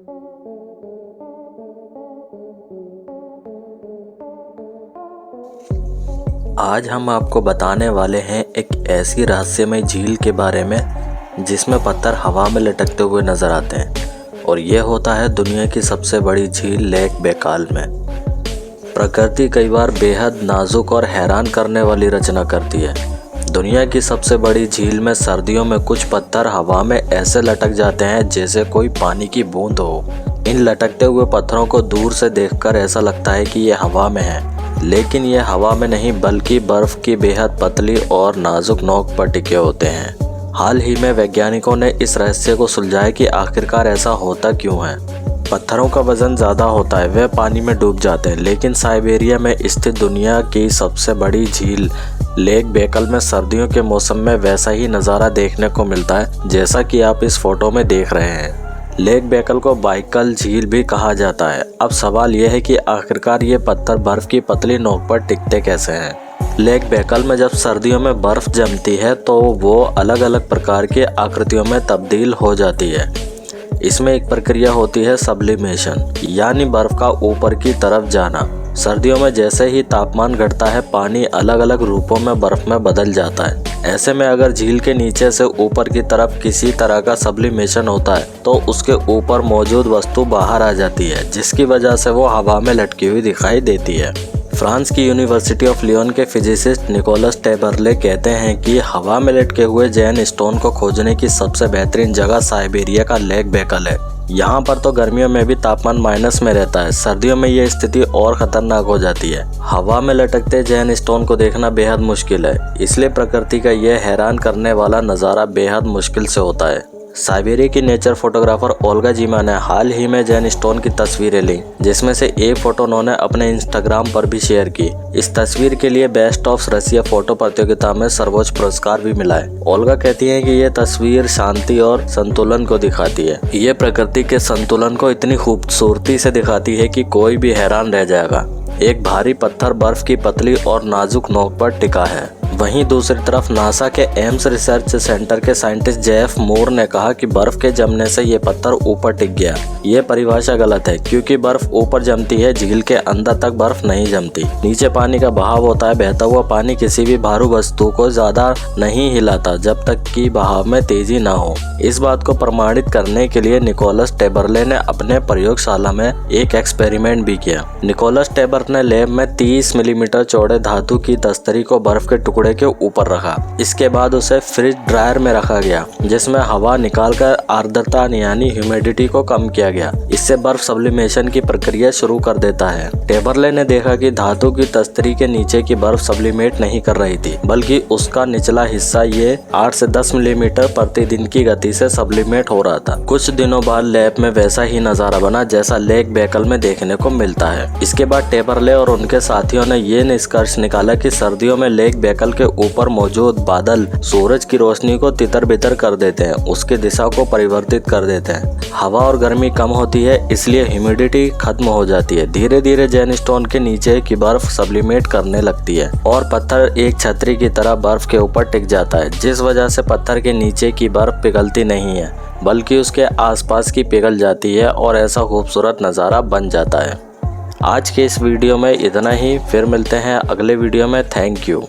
आज हम आपको बताने वाले हैं एक ऐसी रहस्यमय झील के बारे में जिसमें पत्थर हवा में लटकते हुए नजर आते हैं और ये होता है दुनिया की सबसे बड़ी झील लेक बैकाल में। प्रकृति कई बार बेहद नाजुक और हैरान करने वाली रचना करती है। दुनिया की सबसे बड़ी झील में सर्दियों में कुछ पत्थर हवा में ऐसे लटक जाते हैं जैसे कोई पानी की बूंद हो। इन लटकते हुए पत्थरों को दूर से देखकर ऐसा लगता है कि ये हवा में है, लेकिन ये हवा में नहीं बल्कि बर्फ की बेहद पतली और नाजुक नोक पर टिके होते हैं। हाल ही में वैज्ञानिकों ने इस रहस्य को सुलझाया कि आखिरकार ऐसा होता क्यों है। पत्थरों का वजन ज़्यादा होता है, वे पानी में डूब जाते हैं, लेकिन साइबेरिया में स्थित दुनिया की सबसे बड़ी झील लेक बैकाल में सर्दियों के मौसम में वैसा ही नज़ारा देखने को मिलता है जैसा कि आप इस फोटो में देख रहे हैं। लेक बैकाल को बाइकल झील भी कहा जाता है। अब सवाल यह है कि आखिरकार ये पत्थर बर्फ की पतली नोक पर टिकते कैसे हैं। लेक बैकाल में जब सर्दियों में बर्फ जमती है तो वो अलग अलग प्रकार की आकृतियों में तब्दील हो जाती है। इसमें एक प्रक्रिया होती है सब्लिमेशन, यानी बर्फ का ऊपर की तरफ जाना। सर्दियों में जैसे ही तापमान घटता है, पानी अलग अलग रूपों में बर्फ में बदल जाता है। ऐसे में अगर झील के नीचे से ऊपर की तरफ किसी तरह का सब्लिमेशन होता है तो उसके ऊपर मौजूद वस्तु बाहर आ जाती है, जिसकी वजह से वो हवा में लटकी हुई दिखाई देती है। फ्रांस की यूनिवर्सिटी ऑफ लियोन के फिजिसिस्ट निकोलस टेबरले कहते हैं कि हवा में लटके हुए जैन स्टोन को खोजने की सबसे बेहतरीन जगह साइबेरिया का लेक बैकाल है। यहाँ पर तो गर्मियों में भी तापमान माइनस में रहता है, सर्दियों में ये स्थिति और खतरनाक हो जाती है। हवा में लटकते जैन स्टोन को देखना बेहद मुश्किल है, इसलिए प्रकृति का यह हैरान करने वाला नज़ारा बेहद मुश्किल से होता है। साइबेरिया की नेचर फोटोग्राफर ओल्गा जीमा ने हाल ही में जैन स्टोन की तस्वीरें ली, जिसमें से एक फोटो उन्होंने अपने इंस्टाग्राम पर भी शेयर की। इस तस्वीर के लिए बेस्ट ऑफ रसिया फोटो प्रतियोगिता में सर्वोच्च पुरस्कार भी मिला है। ओल्गा कहती हैं कि यह तस्वीर शांति और संतुलन को दिखाती है। ये प्रकृति के संतुलन को इतनी खूबसूरती से दिखाती है कि कोई भी हैरान रह जाएगा। एक भारी पत्थर बर्फ की पतली और नाजुक नोक पर टिका है। वहीं दूसरी तरफ नासा के एम्स रिसर्च सेंटर के साइंटिस्ट जेफ मूर ने कहा कि बर्फ के जमने से ये पत्थर ऊपर टिक गया। ये परिभाषा गलत है, क्योंकि बर्फ ऊपर जमती है, झील के अंदर तक बर्फ नहीं जमती। नीचे पानी का बहाव होता है, बहता हुआ पानी किसी भी भारी वस्तु को ज्यादा नहीं हिलाता जब तक कि बहाव में तेजी ना हो। इस बात को प्रमाणित करने के लिए निकोलस टेबरले ने अपने प्रयोगशाला में एक एक्सपेरिमेंट भी किया। निकोलस टेबर ने लैब में 30 मिलीमीटर चौड़े धातु की तस्तरी को बर्फ के टुकड़े के ऊपर रखा। इसके बाद उसे फ्रिज ड्रायर में रखा गया, जिसमें हवा निकालकर आर्द्रता यानी ह्यूमिडिटी को कम किया गया। इससे बर्फ सब्लिमेशन की प्रक्रिया शुरू कर देता है। टेबरले ने देखा कि धातु की तस्तरी के नीचे की बर्फ सब्लिमेट नहीं कर रही थी, बल्कि उसका निचला हिस्सा ये 8 से 10 मिलीमीटर प्रतिदिन की गति से सब्लिमेट हो रहा था। कुछ दिनों बाद लैब में वैसा ही नजारा बना जैसा लेक बैकाल में देखने को मिलता है। इसके बाद टेबरले और उनके साथियों ने ये निष्कर्ष निकाला कि सर्दियों में लेक बैकाल के ऊपर मौजूद बादल सूरज की रोशनी को तितर बितर कर देते हैं, उसकी दिशा को परिवर्तित कर देते हैं। हवा और गर्मी कम होती है, इसलिए ह्यूमिडिटी खत्म हो जाती है। धीरे धीरे जैन स्टोन के नीचे की बर्फ सब्लिमेट करने लगती है और पत्थर एक छतरी की तरह बर्फ के ऊपर टिक जाता है, जिस वजह से पत्थर के नीचे की बर्फ पिघलती नहीं है बल्कि उसके आसपास की पिघल जाती है और ऐसा खूबसूरत नज़ारा बन जाता है। आज के इस वीडियो में इतना ही, फिर मिलते हैं अगले वीडियो में। Thank you.